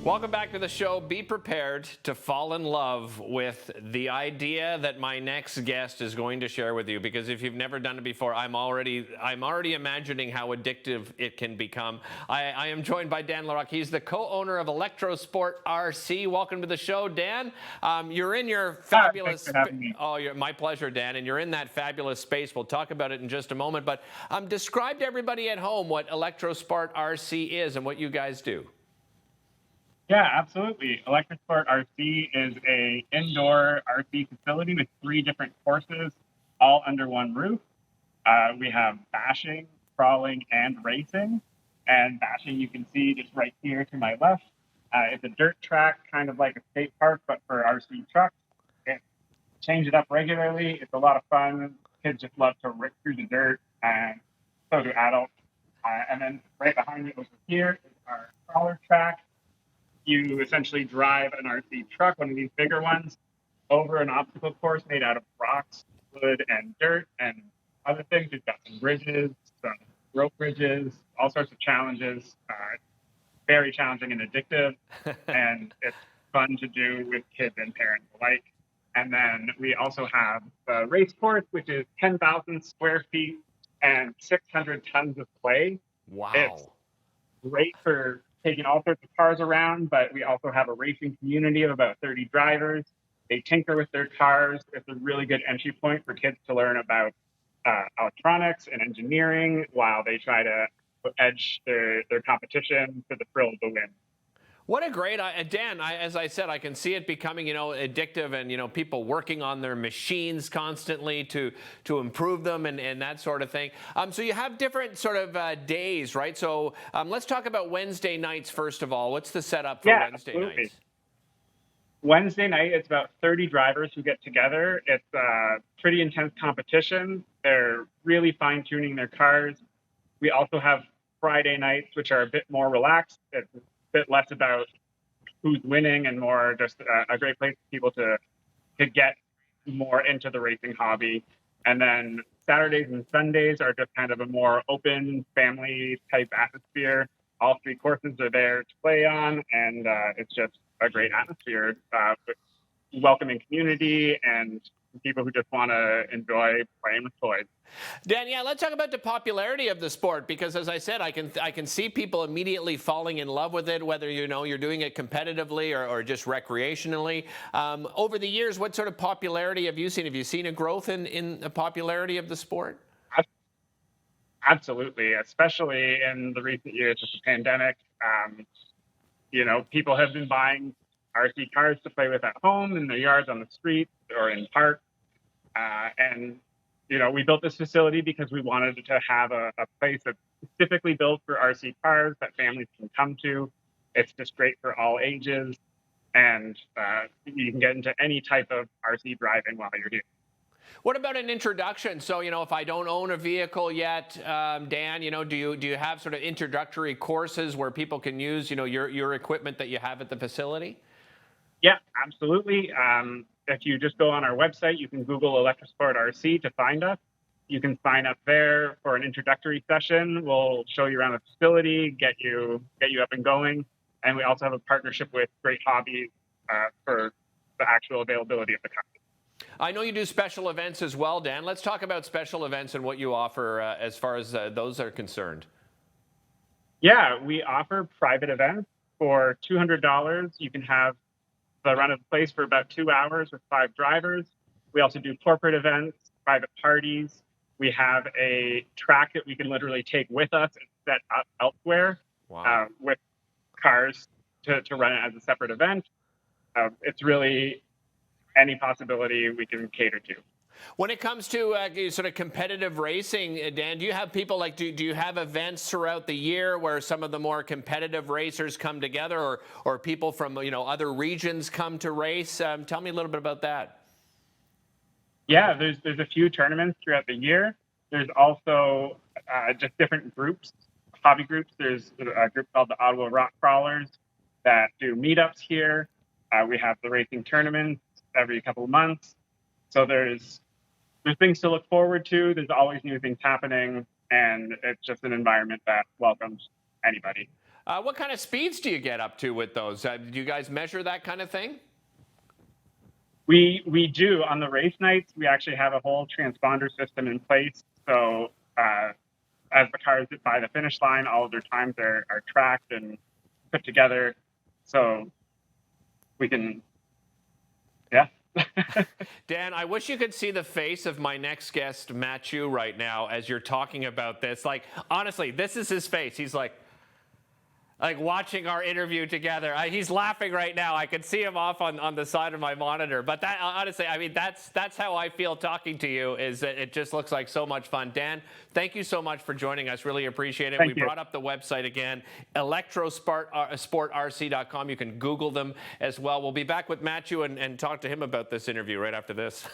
Welcome back to the show. Be prepared to fall in love with the idea that my next guest is going to share with you, because if you've never done it before, I'm already imagining how addictive it can become. I am joined by Dan Larocque. He's the co-owner of Electrosport RC. Welcome to the show, Dan. You're in your fabulous... Thanks for having me. My pleasure, Dan. And you're in that fabulous space. We'll talk about it in just a moment. But describe to everybody at home what Electrosport RC is and what you guys do. Yeah, absolutely. Electrosport RC is a indoor RC facility with 3 different courses, all under one roof. We have bashing, crawling, and racing. And bashing, you can see just right here to my left. It's a dirt track, kind of like a skate park, but for RC trucks. Change it up regularly. It's a lot of fun. Kids just love to rip through the dirt, and so do adults. And then right behind me over here is our crawler track. You essentially drive an RC truck, one of these bigger ones, over an obstacle course made out of rocks, wood, and dirt, and other things. We've got some bridges, some rope bridges, all sorts of challenges. Very challenging and addictive, and it's fun to do with kids and parents alike. And then we also have the race course, which is 10,000 square feet and 600 tons of clay. Wow. It's great for taking all sorts of cars around, but we also have a racing community of about 30 drivers. They tinker with their cars. It's a really good entry point for kids to learn about electronics and engineering while they try to edge their competition for the thrill of the win. What a great, Dan, as I said, I can see it becoming, addictive, and, people working on their machines constantly to improve them and that sort of thing. So you have different sort of days, right? So let's talk about Wednesday nights, first of all. What's the setup for Wednesday absolutely. nights? Wednesday night, it's about 30 drivers who get together. It's a pretty intense competition. They're really fine-tuning their cars. We also have Friday nights, which are a bit more relaxed. It's a bit less about who's winning and more just a great place for people to get more into the racing hobby. And then Saturdays and Sundays are just kind of a more open family type atmosphere. All 3 courses are there to play on, and it's just a great atmosphere with welcoming community and people who just want to enjoy playing with toys. Dan, yeah, let's talk about the popularity of the sport, because as I said, I can see people immediately falling in love with it, whether you're doing it competitively or just recreationally. Over the years, what sort of popularity have you seen? Have you seen a growth in the popularity of the sport? Absolutely, especially in the recent years with the pandemic. People have been buying RC cars to play with at home, in their yards, on the street, or in parks. And we built this facility because we wanted to have a place that's specifically built for RC cars that families can come to. It's just great for all ages, and you can get into any type of RC driving while you're here. What about an introduction? So, if I don't own a vehicle yet, Dan, do you have sort of introductory courses where people can use, your equipment that you have at the facility? Yeah, absolutely. If you just go on our website, you can Google Electrosport RC to find us. You can sign up there for an introductory session. We'll show you around the facility, get you up and going. And we also have a partnership with Great Hobbies for the actual availability of the car. I know you do special events as well, Dan. Let's talk about special events and what you offer as far as those are concerned. Yeah, we offer private events for $200. You can have the run of the place for about 2 hours with 5 drivers. We also do corporate events, private parties. We have a track that we can literally take with us and set up elsewhere. Wow. With cars to run it as a separate event. It's really any possibility we can cater to. When it comes to sort of competitive racing, Dan, do you have people do you have events throughout the year where some of the more competitive racers come together, or people from other regions come to race? Tell me a little bit about that. Yeah, there's a few tournaments throughout the year. There's also just different groups, hobby groups. There's a group called the Ottawa Rock Crawlers that do meetups here. We have the racing tournaments every couple of months. So there's things to look forward to. There's always new things happening, and it's just an environment that welcomes anybody. What kind of speeds do you get up to with those? Do you guys measure that kind of thing? We do. On the race nights, we actually have a whole transponder system in place. So as the cars get by the finish line, all of their times are tracked and put together. So we can, yeah. Dan, I wish you could see the face of my next guest, Matthew, right now as you're talking about this. Like, honestly, this is his face. He's like watching our interview together. He's laughing right now. I can see him off on the side of my monitor. But that, honestly, I mean, that's how I feel talking to you, is that it just looks like so much fun. Dan, thank you so much for joining us. Really appreciate it. Thank you. Brought up the website again, Electrosport RC.com. You can Google them as well. We'll be back with Matthew and talk to him about this interview right after this.